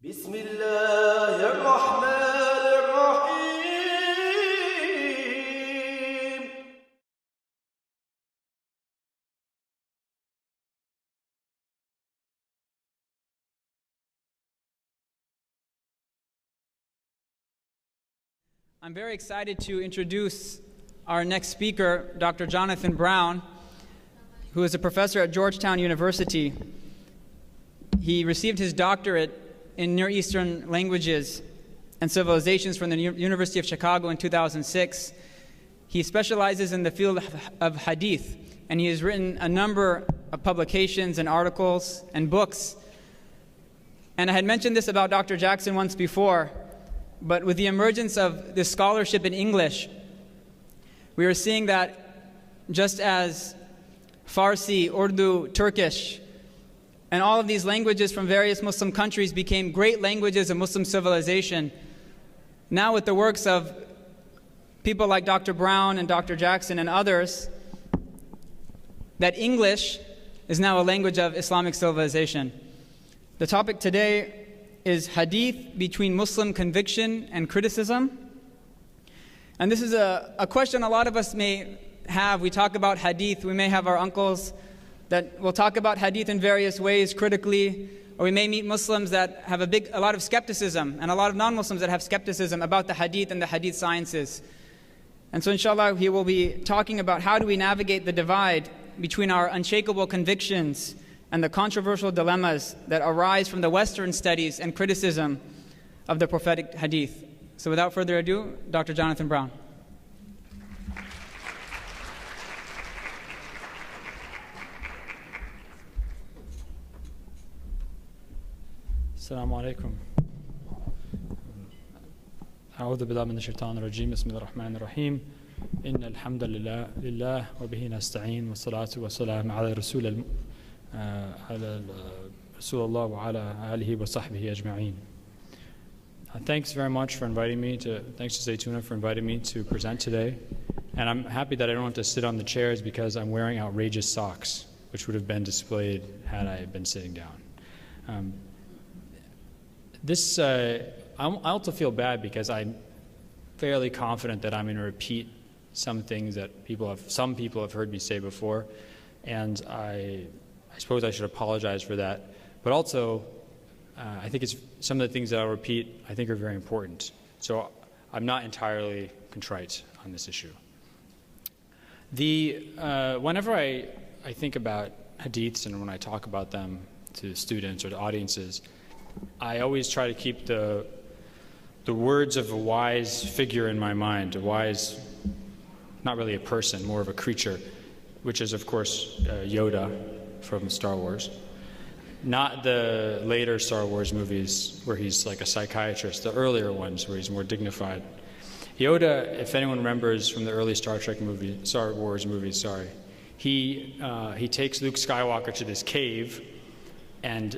بسم الله الرحمن الرحيم. I'm very excited to introduce our next speaker, Dr. Jonathan Brown, who is a professor at Georgetown University. He received his doctorate in Near Eastern languages and civilizations from the University of Chicago in 2006. He specializes in the field of hadith, and he has written a number of publications and articles and books. And I had mentioned this about Dr. Jackson once before, but with the emergence of this scholarship in English, we are seeing that just as Farsi, Urdu, Turkish, and all of these languages from various Muslim countries became great languages of Muslim civilization, now with the works of people like Dr. Brown and Dr. Jackson and others, that English is now a language of Islamic civilization. The topic today is hadith between Muslim conviction and criticism. And this is a question a lot of us may have. We talk about hadith, we may have our uncles that will talk about hadith in various ways critically, or we may meet Muslims that have a lot of skepticism, and a lot of non-Muslims that have skepticism about the hadith and the hadith sciences. And so inshallah he will be talking about how do we navigate the divide between our unshakable convictions and the controversial dilemmas that arise from the Western studies and criticism of the prophetic hadith. So without further ado, Dr. Jonathan Brown. السلام عليكم. أعوذ بالله من الشيطان الرجيم. بسم الله الرحمن الرحيم. إن الحمد لله وبه نستعين والصلاة والسلام على رسول الله وعلى آله وصحبه أجمعين. Thanks very much for inviting me thanks to Zaytuna for inviting me to present today. And I'm happy that I don't have to sit on the chairs because I'm wearing outrageous socks, which would have been displayed had I been sitting down. I also feel bad because I'm fairly confident that I'm going to repeat some things that some people have heard me say before, and I suppose I should apologize for that. But also, I think some of the things that I'll repeat I think are very important. So I'm not entirely contrite on this issue. Whenever I think about hadiths and when I talk about them to students or to audiences, I always try to keep the words of a wise figure in my mind, a wise, not really a person, more of a creature, which is of course Yoda from Star Wars. Not the later Star Wars movies where he's like a psychiatrist, the earlier ones where he's more dignified. Yoda, if anyone remembers from the early Star Wars movies, he takes Luke Skywalker to this cave, and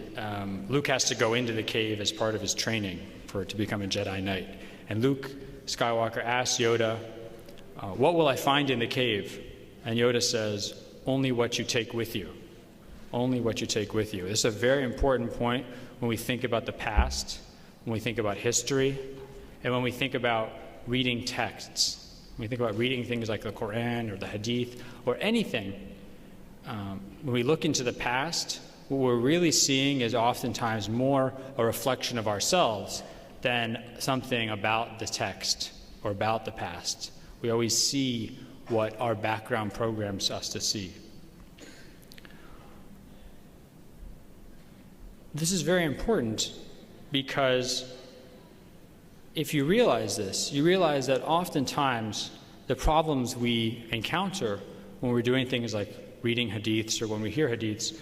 Luke has to go into the cave as part of his training to become a Jedi Knight. And Luke Skywalker asks Yoda, what will I find in the cave? And Yoda says, only what you take with you. Only what you take with you. This is a very important point when we think about the past, when we think about history, and when we think about reading texts. When we think about reading things like the Qur'an or the Hadith or anything. When we look into the past, what we're really seeing is oftentimes more a reflection of ourselves than something about the text or about the past. We always see what our background programs us to see. This is very important because if you realize this, you realize that oftentimes the problems we encounter when we're doing things like reading hadiths or when we hear hadiths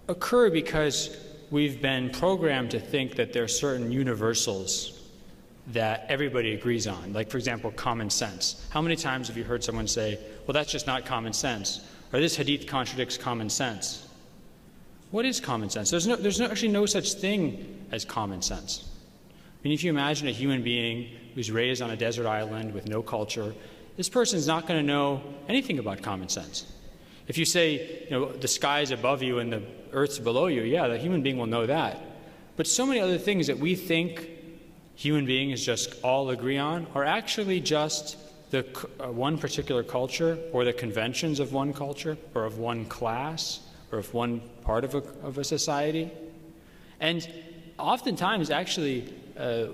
occur because we've been programmed to think that there are certain universals that everybody agrees on. Like, for example, common sense. How many times have you heard someone say, well, that's just not common sense, or this hadith contradicts common sense? What is common sense? There's actually no such thing as common sense. I mean, if you imagine a human being who's raised on a desert island with no culture, this person's not going to know anything about common sense. If you say, the sky is above you and the earth's below you, yeah, the human being will know that. But so many other things that we think human beings just all agree on are actually just the one particular culture, or the conventions of one culture, or of one class, or of one part of a society. And oftentimes, actually, a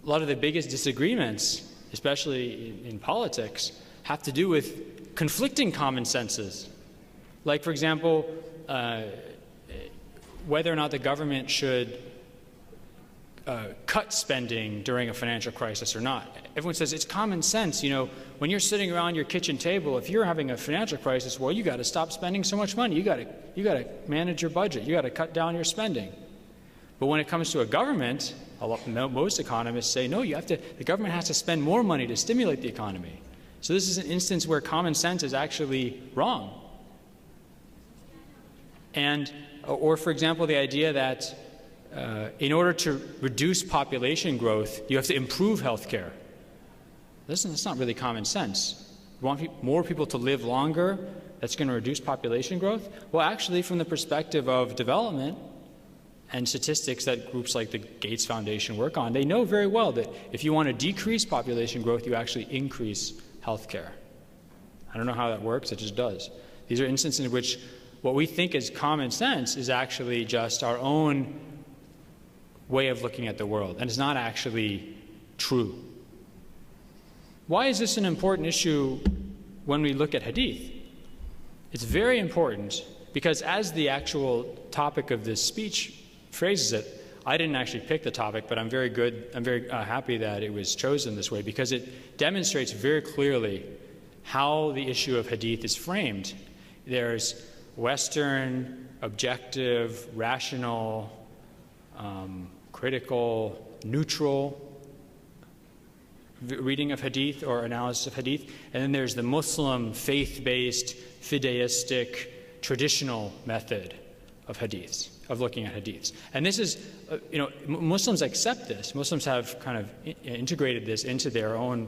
lot of the biggest disagreements, especially in politics, have to do with conflicting common senses. Like, for example, whether or not the government should cut spending during a financial crisis or not. Everyone says it's common sense. You know, when you're sitting around your kitchen table, if you're having a financial crisis, well, you got to stop spending so much money. You got to manage your budget. You got to cut down your spending. But when it comes to a government, most economists say no. The government has to spend more money to stimulate the economy. So this is an instance where common sense is actually wrong. And, or for example, the idea that in order to reduce population growth, you have to improve healthcare. That's not really common sense. You want more people to live longer, that's going to reduce population growth? Well, actually, from the perspective of development and statistics that groups like the Gates Foundation work on, they know very well that if you want to decrease population growth, you actually increase healthcare. I don't know how that works, it just does. These are instances in which what we think is common sense is actually just our own way of looking at the world, and it's not actually true. Why is this an important issue when we look at hadith? It's very important because, as the actual topic of this speech phrases it, I didn't actually pick the topic, but I'm very happy that it was chosen this way, because it demonstrates very clearly how the issue of hadith is framed. There's Western, objective, rational, critical, neutral reading of hadith or analysis of hadith, and then there's the Muslim faith-based, fideistic, traditional method of hadiths, of looking at hadiths. And this is, Muslims accept this. Muslims have kind of integrated this into their own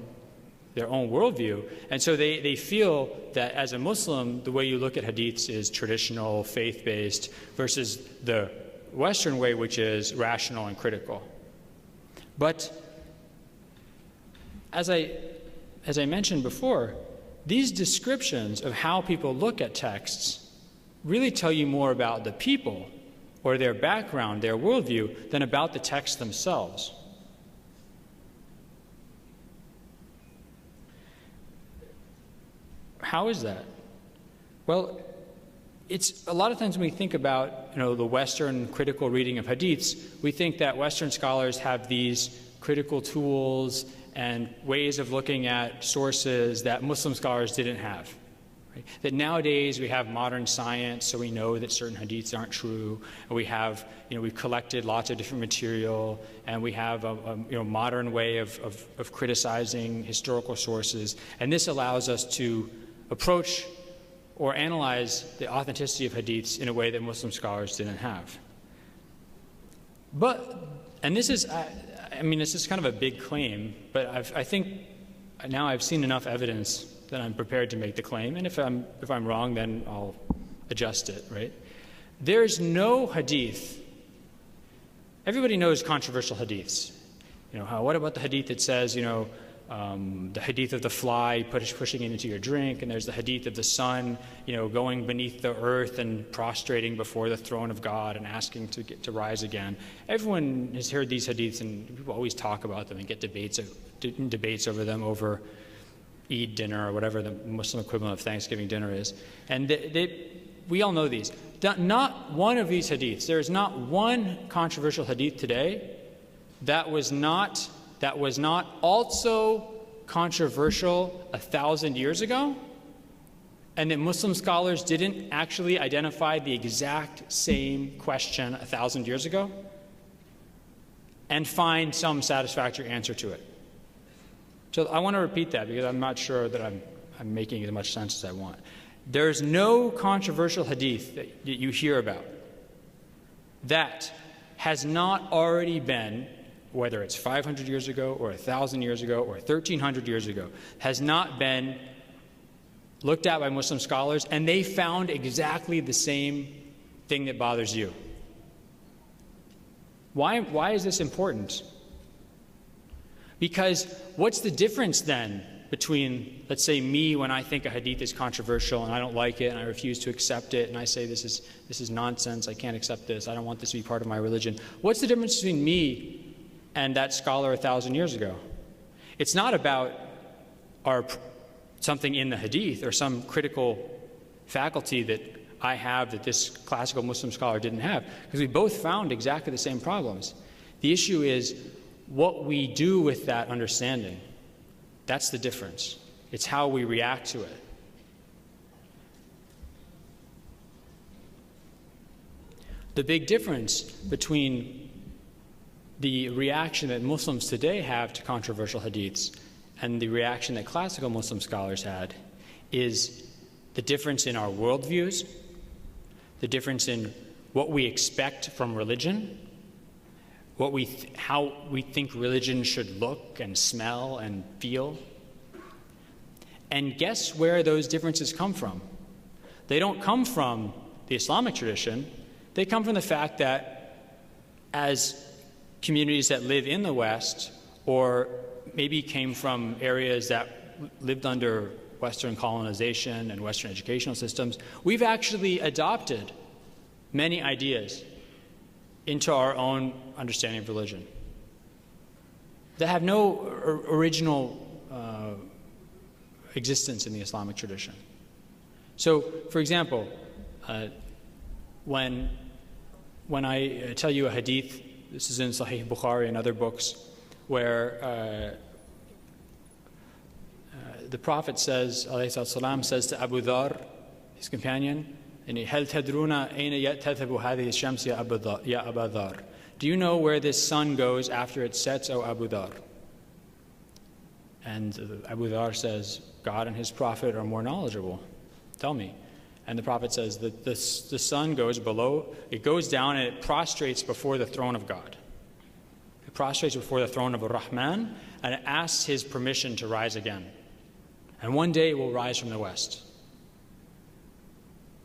worldview, and so they feel that as a Muslim, the way you look at hadiths is traditional, faith-based, versus the Western way, which is rational and critical. But as I mentioned before, these descriptions of how people look at texts really tell you more about the people or their background, their worldview, than about the texts themselves. How is that? Well, it's a lot of times when we think about the Western critical reading of hadiths, we think that Western scholars have these critical tools and ways of looking at sources that Muslim scholars didn't have. Right? That nowadays we have modern science, so we know that certain hadiths aren't true, and we have, we've collected lots of different material, and we have a modern way of criticizing historical sources, and this allows us to approach or analyze the authenticity of hadiths in a way that Muslim scholars didn't have. And this is, this is kind of a big claim, but I think now I've seen enough evidence that I'm prepared to make the claim, and if I'm wrong, then I'll adjust it, right? There's no hadith. Everybody knows controversial hadiths. What about the hadith that says, the hadith of the fly pushing it into your drink, and there's the hadith of the sun, going beneath the earth and prostrating before the throne of God and asking to rise again. Everyone has heard these hadiths, and people always talk about them and get debates over them over Eid dinner or whatever the Muslim equivalent of Thanksgiving dinner is. And we all know these. Not one of these hadiths, there is not one controversial hadith today that was not also controversial 1,000 years ago, and that Muslim scholars didn't actually identify the exact same question 1,000 years ago and find some satisfactory answer to it. So I want to repeat that because I'm not sure that I'm making as much sense as I want. There's no controversial hadith that you hear about that has not already been, whether it's 500 years ago or 1,000 years ago or 1,300 years ago, has not been looked at by Muslim scholars, and they found exactly the same thing that bothers you. Why is this important? Because what's the difference then between, let's say, me when I think a hadith is controversial and I don't like it and I refuse to accept it and I say this is nonsense, I can't accept this, I don't want this to be part of my religion. What's the difference between me and that scholar 1,000 years ago? It's not about something in the hadith or some critical faculty that I have that this classical Muslim scholar didn't have, because we both found exactly the same problems. The issue is what we do with that understanding. That's the difference. It's how we react to it. The big difference between the reaction that Muslims today have to controversial hadiths and the reaction that classical Muslim scholars had is the difference in our worldviews, the difference in what we expect from religion, how we think religion should look and smell and feel. And guess where those differences come from? They don't come from the Islamic tradition. They come from the fact that as communities that live in the West, or maybe came from areas that lived under Western colonization and Western educational systems, we've actually adopted many ideas into our own understanding of religion that have no original existence in the Islamic tradition. So, for example, when I tell you a hadith, this is in Sahih Bukhari and other books, where the Prophet says, ﷺ, says to Abu Dhar, his companion, هَلْ تَدْرُونَ أَيْنَ تَذْهَبُ هَذِهِ الشَّمْسِ يَا أَبَا ذَرْ. Do you know where this sun goes after it sets, O Abu Dhar? And Abu Dhar says, God and his Prophet are more knowledgeable. Tell me. And the Prophet says that the sun goes below, it goes down and it prostrates before the throne of God. It prostrates before the throne of Ar-Rahman and it asks his permission to rise again. And one day it will rise from the west.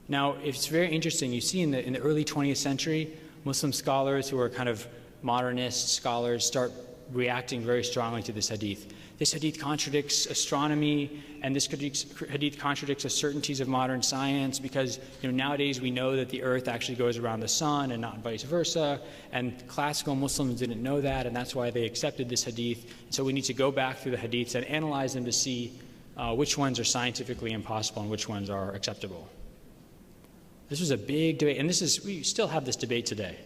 Now, it's very interesting. You see in the early 20th century, Muslim scholars who are kind of modernist scholars start reacting very strongly to this hadith. This hadith contradicts astronomy, and this hadith contradicts the certainties of modern science, because nowadays we know that the earth actually goes around the sun and not vice versa, and classical Muslims didn't know that, and that's why they accepted this hadith. So we need to go back through the hadiths and analyze them to see which ones are scientifically impossible and which ones are acceptable. This was a big debate, and we still have this debate today.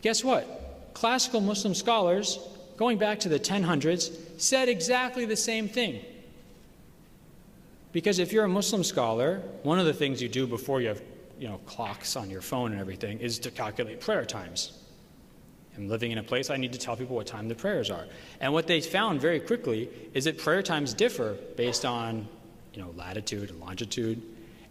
Guess what? Classical Muslim scholars, going back to the 1000s, said exactly the same thing. Because if you're a Muslim scholar, one of the things you do before you have clocks on your phone and everything is to calculate prayer times. I'm living in a place I need to tell people what time the prayers are. And what they found very quickly is that prayer times differ based on latitude and longitude.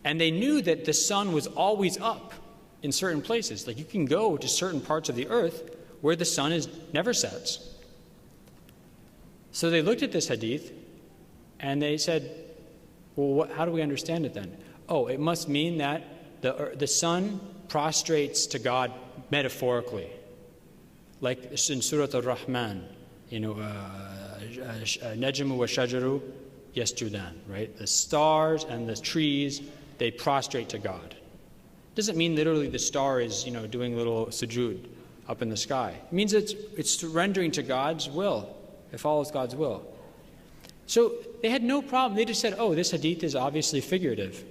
And they knew that the sun was always up in certain places. Like you can go to certain parts of the earth where the sun never sets. So they looked at this hadith and they said, well, how do we understand it then? Oh, it must mean that the sun prostrates to God metaphorically. Like in Surah Ar-Rahman, Najmu wa shajaru yasjudan, right? The stars and the trees, they prostrate to God. Doesn't mean literally the star is, doing little sujood up in the sky. It means it's surrendering to God's will. It follows God's will. So they had no problem. They just said, oh, this hadith is obviously figurative.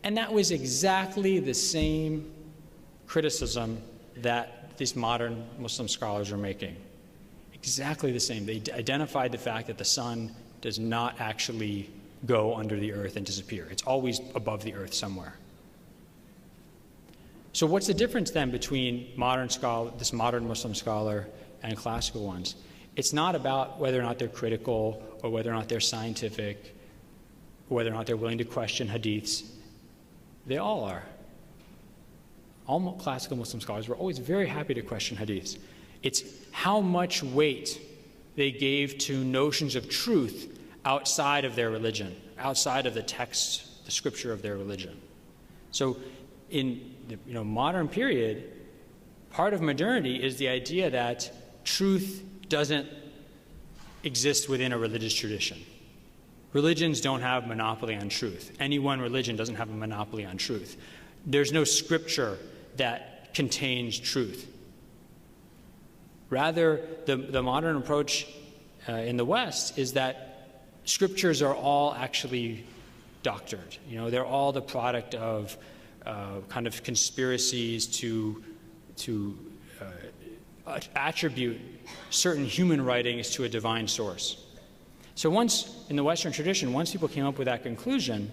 And that was exactly the same criticism that these modern Muslim scholars are making. Exactly the same. They identified the fact that the sun does not actually go under the earth and disappear. It's always above the earth somewhere. So what's the difference then between this modern Muslim scholar and classical ones? It's not about whether or not they're critical or whether or not they're scientific, or whether or not they're willing to question hadiths. They all are. All classical Muslim scholars were always very happy to question hadiths. It's how much weight they gave to notions of truth outside of their religion, outside of the text, the scripture of their religion. So in the modern period, part of modernity is the idea that truth doesn't exist within a religious tradition. Religions don't have monopoly on truth. Any one religion doesn't have a monopoly on truth. There's no scripture that contains truth. Rather, the modern approach in the West is that scriptures are all actually doctored. You know, they're all the product of kind of conspiracies to attribute certain human writings to a divine source. So once, in the Western tradition, once people came up with that conclusion,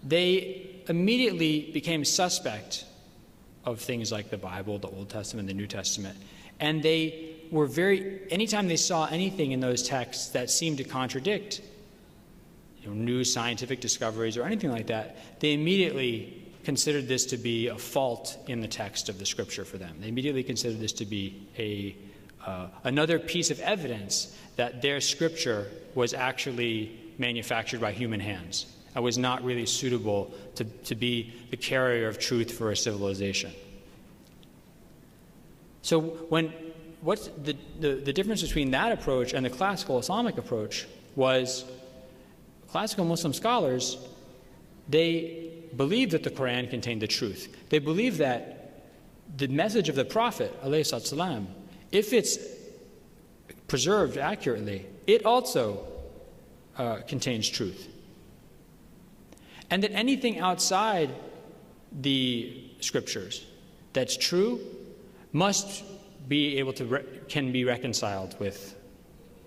they immediately became suspect of things like the Bible, the Old Testament, the New Testament. And they were anytime they saw anything in those texts that seemed to contradict new scientific discoveries or anything like that, they immediately considered this to be a fault in the text of the scripture for them. They immediately considered this to be another piece of evidence that their scripture was actually manufactured by human hands and was not really suitable to be the carrier of truth for a civilization. So what's the difference between that approach and the classical Islamic approach was classical Muslim scholars, they believed that the Qur'an contained the truth. They believed that the message of the Prophet, ﷺ, if it's preserved accurately, it also contains truth. And that anything outside the scriptures that's true must be able to can be reconciled with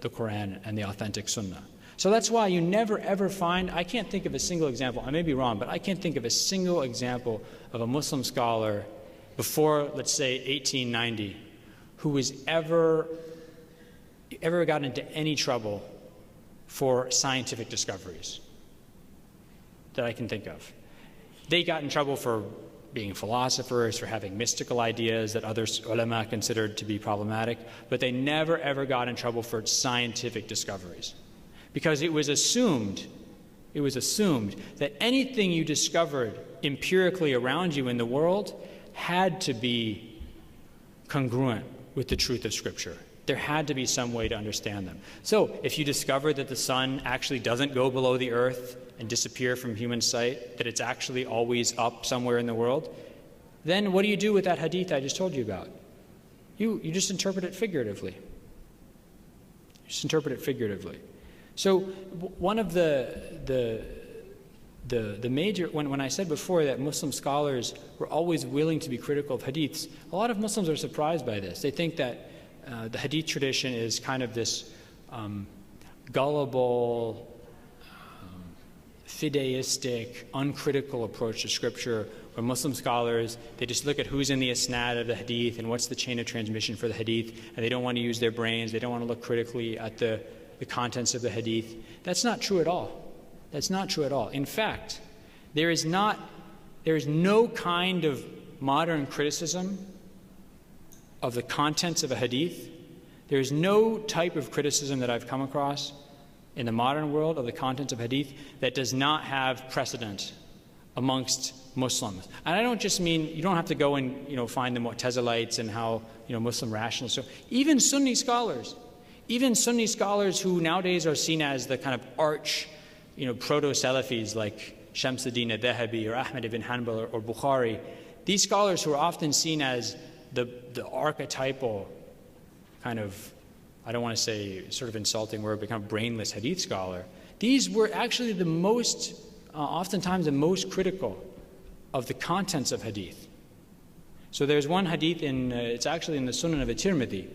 the Qur'an and the authentic Sunnah. So that's why you never ever find, I can't think of a single example, I may be wrong, but I can't think of a single example of a Muslim scholar before, let's say, 1890, who was ever got into any trouble for scientific discoveries that I can think of. They got in trouble for being philosophers, for having mystical ideas that other ulama considered to be problematic, but they never ever got in trouble for scientific discoveries. Because it was assumed that anything you discovered empirically around you in the world had to be congruent with the truth of Scripture. There had to be some way to understand them. So if you discover that the sun actually doesn't go below the earth and disappear from human sight, that it's actually always up somewhere in the world, then what do you do with that hadith I just told you about? You just interpret it figuratively. You just interpret it figuratively. So one of the major, when I said before that Muslim scholars were always willing to be critical of hadiths, a lot of Muslims are surprised by this. They think that the hadith tradition is kind of this gullible, fideistic, uncritical approach to Scripture, where Muslim scholars, they just look at who's in the isnad of the hadith and what's the chain of transmission for the hadith, and they don't want to use their brains, they don't want to look critically at the contents of the hadith. That's not true at all. That's not true at all. In fact, there is no kind of modern criticism of the contents of a hadith. There is no type of criticism that I've come across in the modern world of the contents of hadith that does not have precedent amongst Muslims. And I don't just mean, you don't have to go and find the Mu'tazilites and how Muslim rationalists. So even Sunni scholars who nowadays are seen as the kind of arch proto-Salafis like Shamsuddin al-Dhahabi or Ahmad ibn Hanbal or Bukhari, these scholars who are often seen as the archetypal kind of, I don't want to say sort of insulting word, but kind of brainless hadith scholar, these were actually the most, oftentimes the most critical of the contents of hadith. So there's one hadith it's actually in the Sunan of Tirmidhi,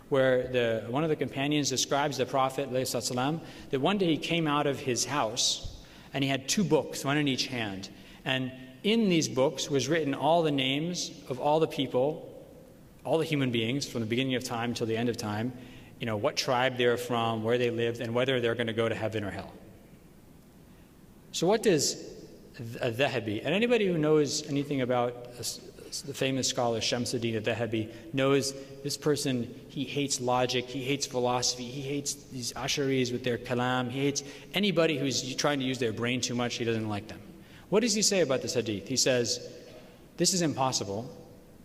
where one of the companions describes the Prophet ﷺ, that one day he came out of his house and he had two books, one in each hand. And in these books was written all the names of all the people, all the human beings from the beginning of time till the end of time, what tribe they're from, where they lived, and whether they're going to go to heaven or hell. So what does al-Dhahabi, and anybody who knows anything about the famous scholar Shamsuddin al-Dhahabi knows this person, he hates logic, he hates philosophy, he hates these Asharis with their kalam, he hates anybody who's trying to use their brain too much, he doesn't like them. What does he say about this hadith? He says, this is impossible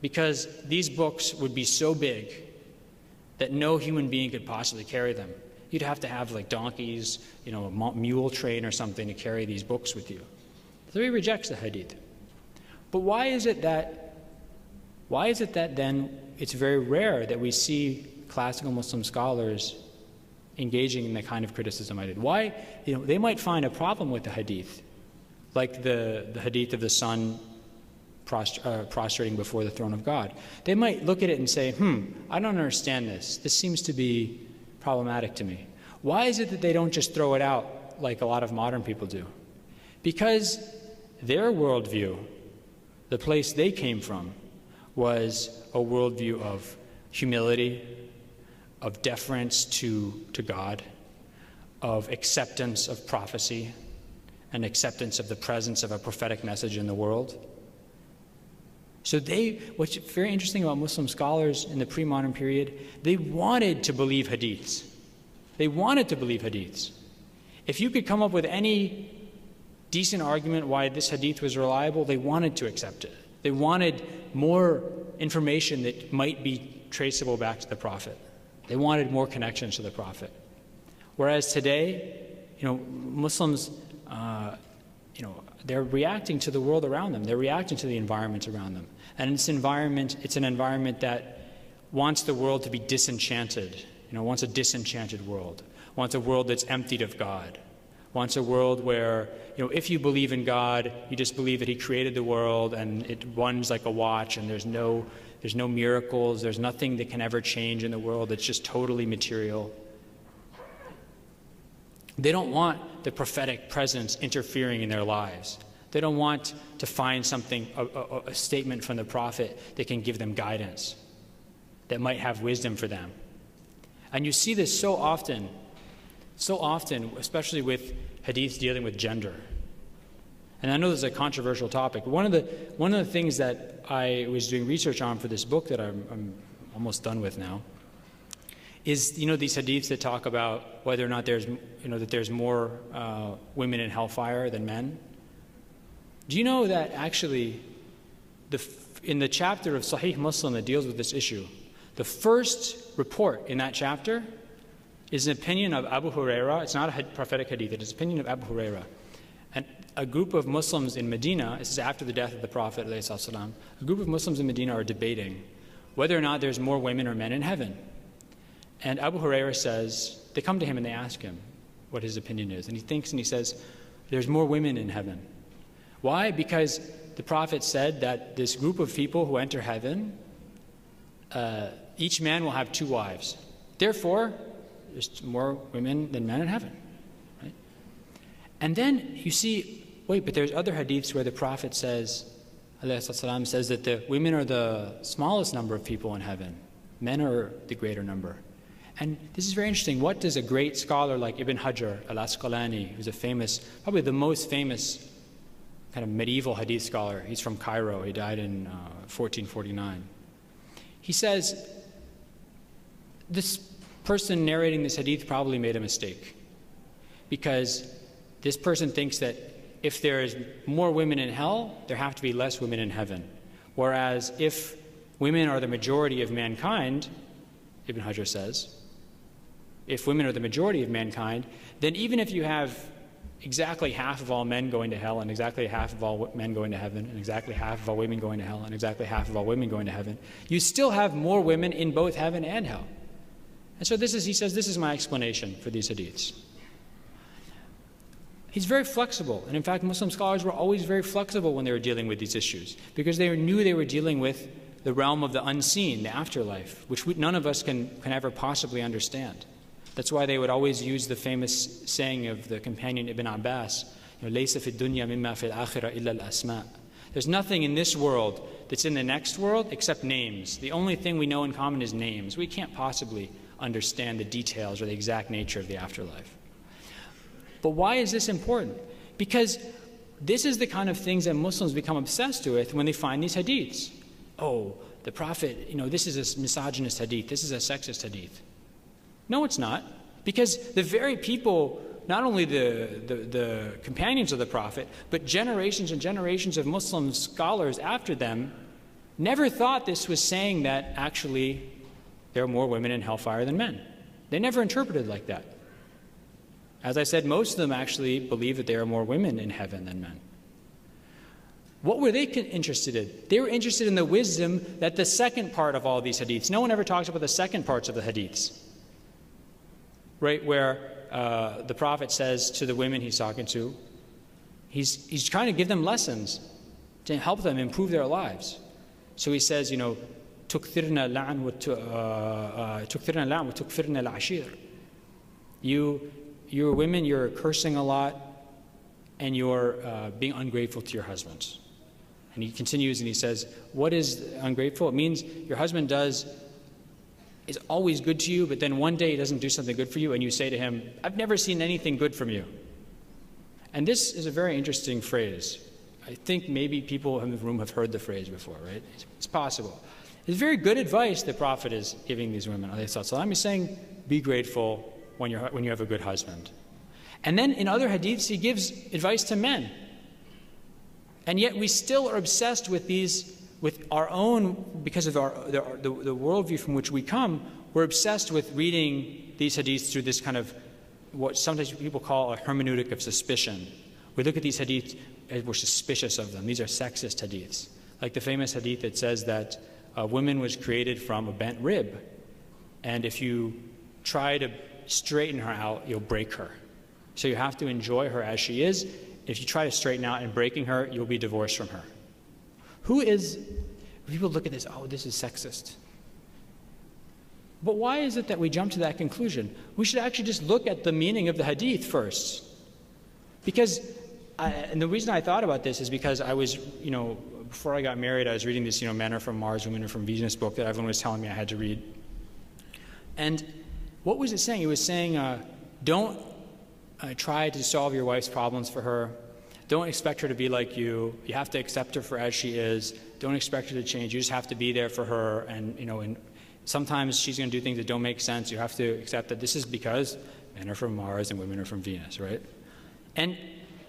because these books would be so big that no human being could possibly carry them. You'd have to have like donkeys, a mule train or something to carry these books with you. So he rejects the hadith. But why is it that then it's very rare that we see classical Muslim scholars engaging in the kind of criticism I did? Why? They might find a problem with the hadith, like the hadith of the son prostrating before the throne of God. They might look at it and say, I don't understand this. This seems to be problematic to me. Why is it that they don't just throw it out like a lot of modern people do? Because their worldview, the place they came from, was a worldview of humility, of deference to God, of acceptance of prophecy, and acceptance of the presence of a prophetic message in the world. So what's very interesting about Muslim scholars in the pre-modern period, they wanted to believe hadiths. They wanted to believe hadiths. If you could come up with any decent argument why this hadith was reliable, they wanted to accept it. They wanted more information that might be traceable back to the Prophet. They wanted more connections to the Prophet. Whereas today, Muslims, they're reacting to the world around them. They're reacting to the environment around them. And it's an environment that wants the world to be disenchanted, wants a disenchanted world, wants a world that's emptied of God, wants a world where, if you believe in God, you just believe that He created the world and it runs like a watch and there's no miracles, there's nothing that can ever change in the world, it's just totally material. They don't want the prophetic presence interfering in their lives. They don't want to find something, a statement from the Prophet that can give them guidance, that might have wisdom for them. And you see this so often, especially with hadiths dealing with gender. And I know this is a controversial topic. One of the things that I was doing research on for this book that I'm almost done with now is these hadiths that talk about whether or not there's more women in hellfire than men. Do you know that actually in the chapter of Sahih Muslim that deals with this issue, the first report in that chapter is an opinion of Abu Huraira. It's not a prophetic hadith, it is an opinion of Abu Huraira. And a group of Muslims in Medina, this is after the death of the Prophet ﷺ, a group of Muslims in Medina are debating whether or not there's more women or men in heaven. And Abu Huraira says, they come to him and they ask him what his opinion is. And he thinks and he says, there's more women in heaven. Why? Because the Prophet said that this group of people who enter heaven, each man will have 2 wives. Therefore, there's more women than men in heaven. Right? And then you see, wait, but there's other hadiths where the Prophet says, ﷺ, says that the women are the smallest number of people in heaven. Men are the greater number. And this is very interesting. What does a great scholar like Ibn Hajar al-Asqalani, who's probably the most famous kind of medieval hadith scholar, he's from Cairo, he died in 1449. He says, this person narrating this hadith probably made a mistake, because this person thinks that if there is more women in hell, there have to be less women in heaven. Whereas if women are the majority of mankind, Ibn Hajar says, if women are the majority of mankind, then even if you have exactly half of all men going to hell and exactly half of all men going to heaven and exactly half of all women going to hell and exactly half of all women going to heaven, you still have more women in both heaven and hell. And so he says, this is my explanation for these hadiths. He's very flexible. And in fact, Muslim scholars were always very flexible when they were dealing with these issues, because they knew they were dealing with the realm of the unseen, the afterlife, which none of us can ever possibly understand. That's why they would always use the famous saying of the companion Ibn Abbas, لَيْسَ فِي الدُّنْيَا مِمَّا فِي الْآخِرَةِ إِلَّا الْأَسْمَاءِ. There's nothing in this world that's in the next world except names. The only thing we know in common is names. We can't possibly understand the details or the exact nature of the afterlife. But why is this important? Because this is the kind of things that Muslims become obsessed with when they find these hadiths. Oh, the Prophet, this is a misogynist hadith, this is a sexist hadith. No, it's not. Because the very people, not only the companions of the Prophet, but generations and generations of Muslim scholars after them never thought this was saying that actually there are more women in hellfire than men. They never interpreted it like that. As I said, most of them actually believe that there are more women in heaven than men. What were they interested in? They were interested in the wisdom that the second part of all these hadiths, no one ever talks about the second parts of the hadiths, right, where the Prophet says to the women he's talking to, he's trying to give them lessons to help them improve their lives. So he says, تُكْثِرْنَا اللَّعْنَ وَتُكْفِرْنَا الْعَشِيرَ. You're women, you're cursing a lot, and you're being ungrateful to your husbands. And he continues and he says, what is ungrateful? It means your husband is always good to you, but then one day he doesn't do something good for you, and you say to him, I've never seen anything good from you. And this is a very interesting phrase. I think maybe people in the room have heard the phrase before, right? It's possible. It's very good advice the Prophet is giving these women. He's saying, be grateful when you have a good husband. And then in other hadiths, he gives advice to men. And yet we still are obsessed with our own, because of the worldview from which we come, we're obsessed with reading these hadiths through this kind of what sometimes people call a hermeneutic of suspicion. We look at these hadiths and we're suspicious of them. These are sexist hadiths. Like the famous hadith that says that a woman was created from a bent rib, and if you try to straighten her out, you'll break her. So you have to enjoy her as she is. If you try to straighten out and breaking her, you'll be divorced from her. People look at this, this is sexist. But why is it that we jump to that conclusion? We should actually just look at the meaning of the hadith first. And the reason I thought about this is because I was, before I got married, I was reading this, Men Are From Mars, Women Are From Venus book that everyone was telling me I had to read. And what was it saying? It was saying, don't try to solve your wife's problems for her. Don't expect her to be like you. You have to accept her for as she is. Don't expect her to change. You just have to be there for her. And sometimes she's going to do things that don't make sense. You have to accept that this is because men are from Mars and women are from Venus, right? And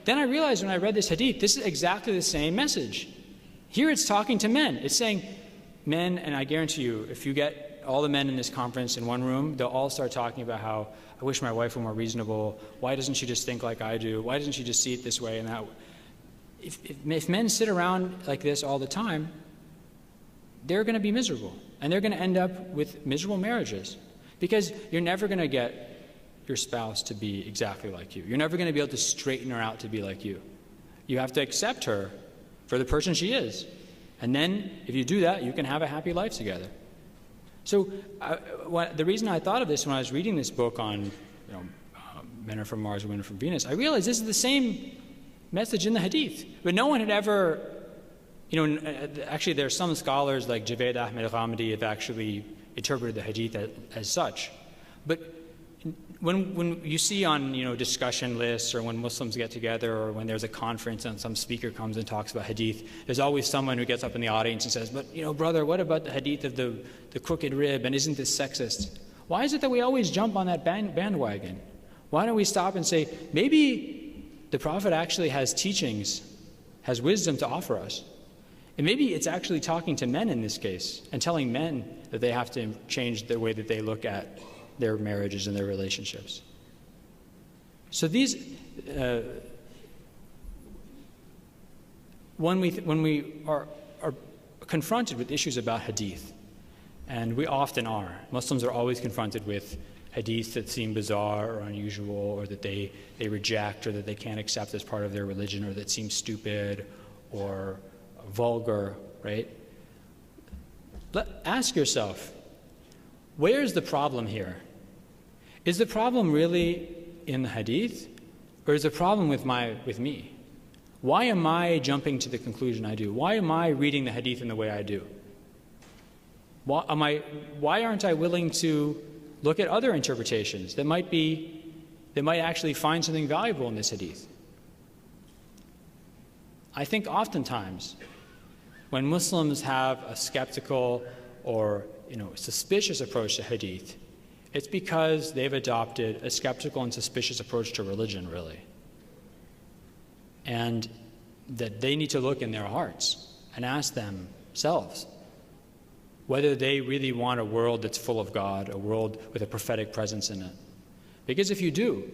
then I realized when I read this hadith, this is exactly the same message. Here it's talking to men. It's saying, men, and I guarantee you, if you get all the men in this conference in one room, they'll all start talking about how, I wish my wife were more reasonable. Why doesn't she just think like I do? Why doesn't she just see it this way and that? If men sit around like this all the time, they're going to be miserable. And they're going to end up with miserable marriages. Because you're never going to get your spouse to be exactly like you. You're never going to be able to straighten her out to be like you. You have to accept her for the person she is. And then, if you do that, you can have a happy life together. So, the reason I thought of this when I was reading this book on, Men Are From Mars, Women Are From Venus, I realized this is the same message in the hadith. But no one had ever, actually there are some scholars like Javed Ahmed Ghamidi have actually interpreted the hadith as such. But when you see on discussion lists, or when Muslims get together, or when there's a conference and some speaker comes and talks about hadith, there's always someone who gets up in the audience and says, but brother, what about the hadith of the crooked rib, and isn't this sexist? Why is it that we always jump on that bandwagon? Why don't we stop and say, maybe the Prophet actually has teachings, has wisdom to offer us, and maybe it's actually talking to men in this case and telling men that they have to change the way that they look at their marriages and their relationships. So these, when we are confronted with issues about hadith, and we often are, Muslims are always confronted with hadiths that seem bizarre or unusual, or that they reject, or that they can't accept as part of their religion, or that seem stupid or vulgar, right? Ask yourself, where's the problem here? Is the problem really in the hadith, or is the problem with me? Why am I jumping to the conclusion I do? Why am I reading the hadith in the way I do? Why aren't I willing to look at other interpretations that might actually find something valuable in this hadith? I think oftentimes when Muslims have a skeptical or suspicious approach to hadith, it's because they've adopted a skeptical and suspicious approach to religion, really. And that they need to look in their hearts and ask them, themselves. Whether they really want a world that's full of God, a world with a prophetic presence in it. Because if you do,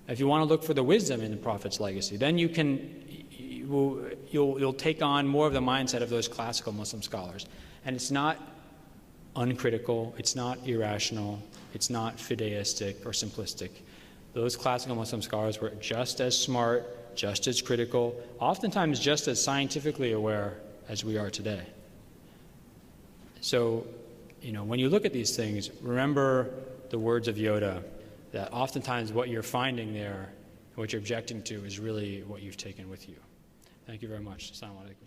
if you want to look for the wisdom in the Prophet's legacy, then you'll take on more of the mindset of those classical Muslim scholars. And it's not uncritical, it's not irrational, it's not fideistic or simplistic. Those classical Muslim scholars were just as smart, just as critical, oftentimes just as scientifically aware as we are today. So, when you look at these things, remember the words of Yoda, that oftentimes what you're finding there, what you're objecting to, is really what you've taken with you. Thank you very much. Assalamu alaikum.